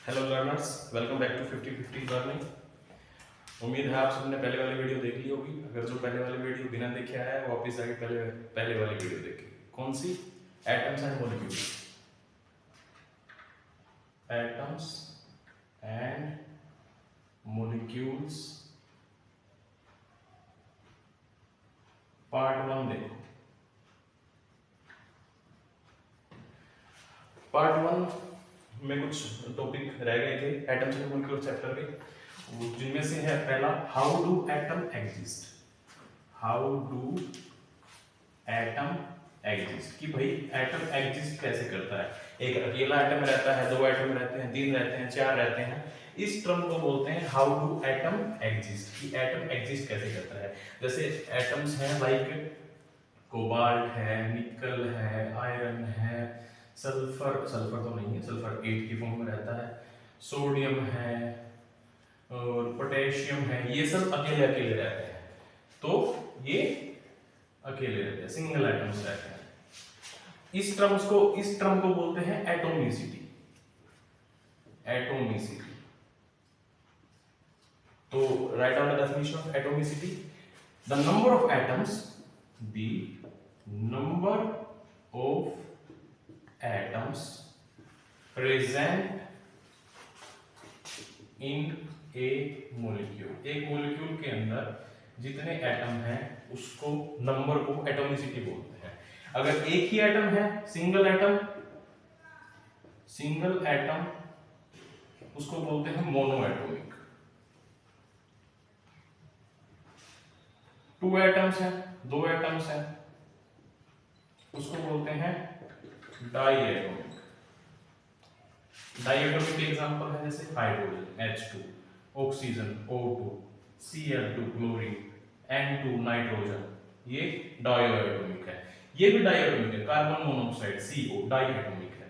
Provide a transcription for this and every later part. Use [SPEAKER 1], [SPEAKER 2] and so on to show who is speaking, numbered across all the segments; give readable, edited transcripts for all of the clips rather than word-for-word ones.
[SPEAKER 1] Hello learners, welcome back to 50-50 learning. उम्मीद है आप सबने पहले वाली वीडियो देख ली होगी। अगर जो पहले वाली वीडियो बिना देखे आया है वो वापस आके पहले पहले वाली वीडियो देखे। कौन सी? Atoms and molecules. Atoms and molecules part 1 देखो। पार्ट 1 में कुछ टॉपिक रह गए थे एटम्स एंड मॉलिक्यूल्स चैप्टर के, जिनमें से है पहला, how do atom exist. How do atom exist, कि भाई एटम एग्जिस्ट कैसे करता है। एक अकेला एटम रहता है, दो एटम रहते हैं, तीन रहते हैं, चार रहते हैं। इस टर्म को बोलते हैं हाउ डू एटम एग्जिस्ट, कि एटम एग्जिस्ट कैसे करता है। जैसे एटम्स हैं लाइक कोबाल्ट है, निकल है, आयरन है, सल्फर तो नहीं है, सल्फर 8 की फॉर्म में रहता है, सोडियम है और पोटेशियम है। ये सब अकेले अकेले रहते हैं, तो ये अकेले रहते हैं, सिंगल एटम्स रहते हैं। इस टर्म को बोलते हैं एटोमिसिटी। एटोमिसिटी। तो write down the definition of atomicity. The number of atoms, the number of atoms present in A molecule. एक मॉलिक्यूल के अंदर जितने एटम हैं उसको नंबर को एटोमिसिटी बोलते हैं। अगर एक ही एटम है, सिंगल एटम, उसको बोलते हैं मोनोएटॉमिक। टू एटम्स हैं, दो एटम्स हैं, उसको बोलते हैं डाईएटॉमिक। डाईएटॉमिक के एग्जांपल है जैसे hydrogen H2, oxygen O2, Cl2 chlorine, N2 nitrogen, ये डाईएटॉमिक है। ये भी डाईएटॉमिक है, कार्बन मोनोऑक्साइड CO डाईएटॉमिक है।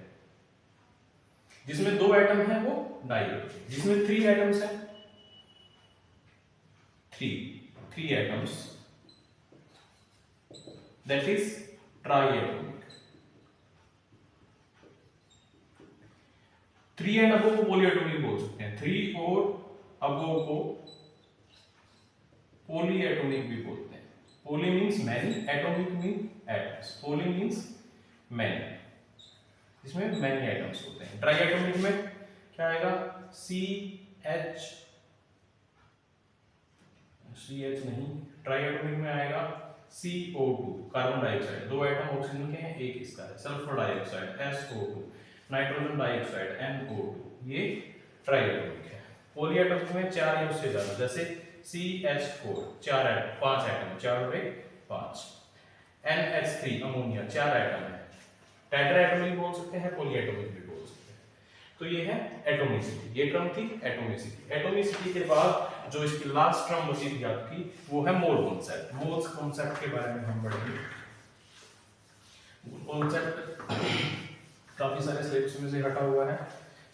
[SPEAKER 1] जिसमें दो एटम है वो डाईएटॉमिक। जिसमें 3 एटम्स है, three atoms, that is triatomic. 3 and above को पॉलीएटॉमिक बोल सकते हैं। 3 और अबव को पॉलीएटॉमिक भी बोलते हैं। Poly means many, atomic mean atoms. Poly means many, इसमें मैनी एटम्स होते हैं। ट्राईएटॉमिक में क्या आएगा? CH नहीं, ट्राईएटॉमिक में आएगा CO2 कार्बन डाइऑक्साइड, दो एटम ऑक्सीजन के हैं, एक इसका है। Sulphur dioxide SO2, nitrogen dioxide NO2, ये ट्राईएटॉमिक है। पॉलीएटॉमिक में 4 या उससे ज्यादा, जैसे CH4 5 एटम, 4 और 1 5। NH3 अमोनिया 4 एटम है। टेट्राएटॉमिक बोल सकते हैं, पॉलीएटॉमिक भी बोल सकते हैं। तो ये है एटोमिसिटी। ये टर्म थी एटोमिसिटी। एटोमिसिटी के बाद जो इसकी लास्ट टर्म बची थी आपकी, वो है मोल कॉन्सेप्ट। मोल्स कॉन्सेप्ट के बारे में हम पढ़ेंगे। कॉन्सेप्ट काफी सारे सिलेबस में से हटा हुआ है,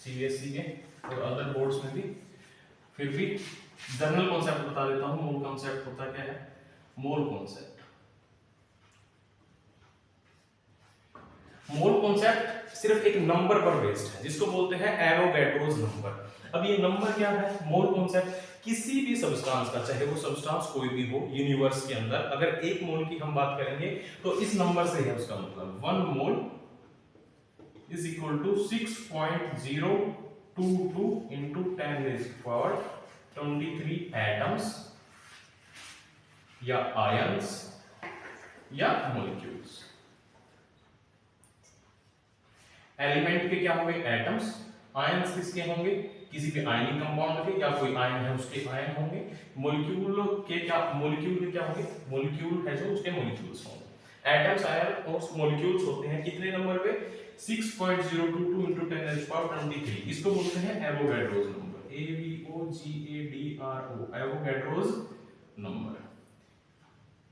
[SPEAKER 1] CBSE के और अदर बोर्ड्स में भी। फिर भी जनरल कॉन्सेप्ट बता देता हूं। मोल कॉन्सेप्ट होता क्या है? मोल कॉन्सेप्ट सिर्फ एक नंबर पर बेस्ड है, जिसको बोलते हैं एवोगैड्रोस नंबर। अब ये नंबर क्या है? मोल कॉन्सेप्ट किसी भी सब्सटेंस का, चाहे वो सब्सटेंस कोई भी हो यूनिवर्स के अंदर, अगर एक मोल की हम बात करेंगे तो इस नंबर से है उसका मतलब 1 मोल is equal to 6.022 into 10 raised to power 23 atoms या आयंस या मॉलिक्यूल्स। एलिमेंट के क्या होंगे? एटम्स। आयंस किसके होंगे? किसी भी आयनिक कंपाउंड के, या कोई आयन है उसके आयन होंगे। मॉलिक्यूल के क्या होंगे? मॉलिक्यूल है जो उसके मॉलिक्यूल्स होंगे। एटम्स, आयन और मॉलिक्यूल्स होते हैं कितने नंबर पे? 6.022 into 10 raised to power 23। इसको बोलते हैं Avogadro's number. AVOGADRO, Avogadro's number.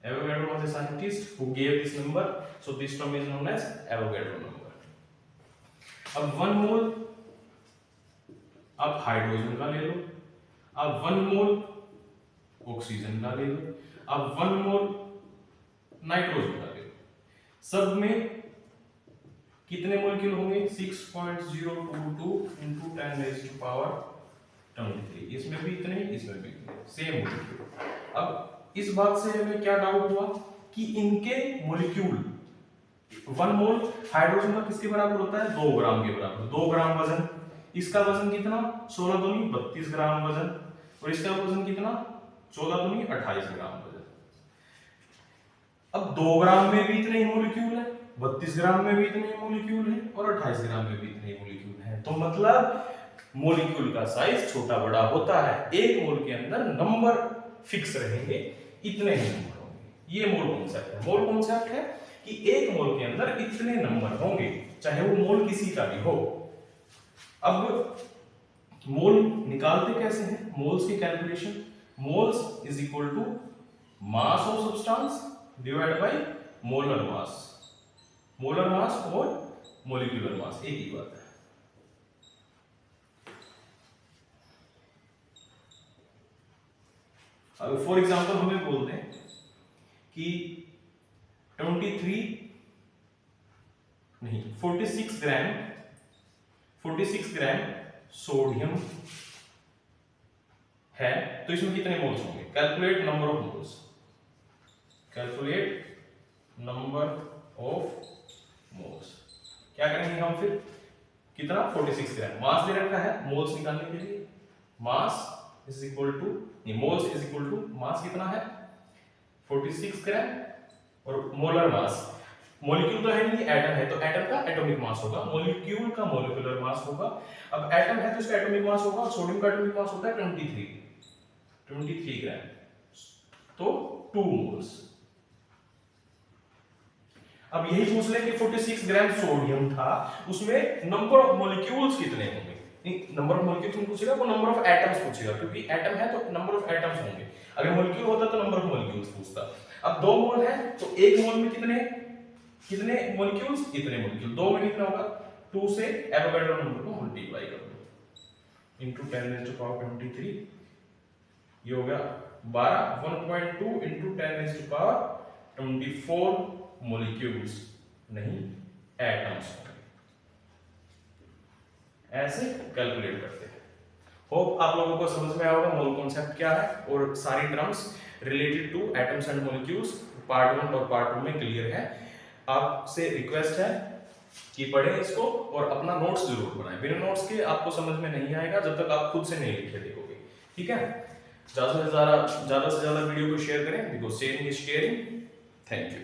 [SPEAKER 1] Avogadro was a scientist who gave this number, so this term is known as Avogadro number. अब 1 मोल आप हाइड्रोजन का ले लो, अब 1 मोल ऑक्सीजन का ले लो, अब 1 मोल नाइट्रोजन का ले लो। सब में कितने मोलिक्यूल होंगे 6.022 into 10 raised to power 23। इसमें भी इतने, इसमें भी इतने, सेम मोलिक्यूल। अब इस बात से हमें क्या डाउट हुआ कि इनके मोलिक्यूल 1 मोल हाइड्रोजन का किसके बराबर होता है 2 ग्राम के बराबर। 2 ग्राम वजन, इसका वजन कितना 16 दूनी 32 ग्राम वजन, और इसका वजन कितना 14 दूनी 28 ग्राम वजन। अब 2 ग्राम में भी इतने ही मोलिक्यूल है, 32 ग्राम में भी इतने ही मोलिक्यूल है, और 28 ग्राम में भी इतने ही मोलिक्यूल है। तो मतलब मोलिक्यूल का साइज छोटा बड़ा होता है। एक मोल के अंदर नंबर फिक्स रहेंगे, इतने ही नंबर होंगे। ये मोल कॉन्सेप्ट है। मोल कॉन्सेप्ट है कि एक मोल के अंदर इतने नंबर होंगे, चाहे वो मोल किसी का भी हो। अब मोल निकालते कैसे हैं? मोल्स की calculation, moles is equal to mass of substance divide by molar mass. Molar mass और मोलिकुलर मास एक ही बात है। अब फॉर एग्जांपल हमें बोलते हैं कि 46 ग्राम सोडियम है, तो इसमें कितने मोल्स होंगे? Calculate number of moles, calculate number of moles. क्या करेंगे हम फिर? कितना 46 ग्राम, मास दे रखा है मोल्स निकालने के लिए, mass is equal to, moles is equal to mass कितना है 46 ग्राम, और मोलर मास, मॉलिक्यूल तो है नहीं, एटम है, तो एटम का एटॉमिक मास होगा, मॉलिक्यूल का मॉलिक्यूलर मास होगा। अब एटम है तो इसका एटॉमिक मास होगा, सोडियम का एटॉमिक मास होता है 23 ग्राम, तो 2 मोल्स। अब यही पूछ ले कि 46 ग्राम सोडियम था, उसमें नंबर ऑफ मॉलिक्यूल्स कितने होंगे? नंबर ऑफ मॉलिक्यूल्स नहीं पूछेगा, वो नंबर ऑफ एटम्स पूछेगा, क्योंकि एटम है तो नंबर ऑफ एटम्स होंगे। अगर मॉलिक्यूल होता तो नंबर ऑफ मॉलिक्यूल्स पूछता। अब 2 मोल है तो एक मोल में कितने मॉलिक्यूल्स? इतने मॉलिक्यूल। 2 में कितना होगा? 2 से एवोगाड्रो नंबर को मल्टीप्लाई कर दो इनटू 10 रेज़ टू पावर 23, ये हो गया 12। 1.2 into 10 raise to power 24 molecules, नहीं एटम्स। ऐसे कैलकुलेट करते हैं। होप आप लोगों को समझ में आया होगा मोल कॉन्सेप्ट क्या है, और सारी terms related two atoms and molecules part 1 और पार्ट 2 में क्लियर है। आपसे रिक्वेस्ट है कि पढ़ें इसको और अपना नोट्स जरूर बनाएं। बिना नोट्स के आपको समझ में नहीं आएगा जब तक आप खुद से नहीं लिखे देखोगे। ठीक है, ज्यादा से ज्यादा वीडियो को शेयर करें, because sharing is caring. Thank you.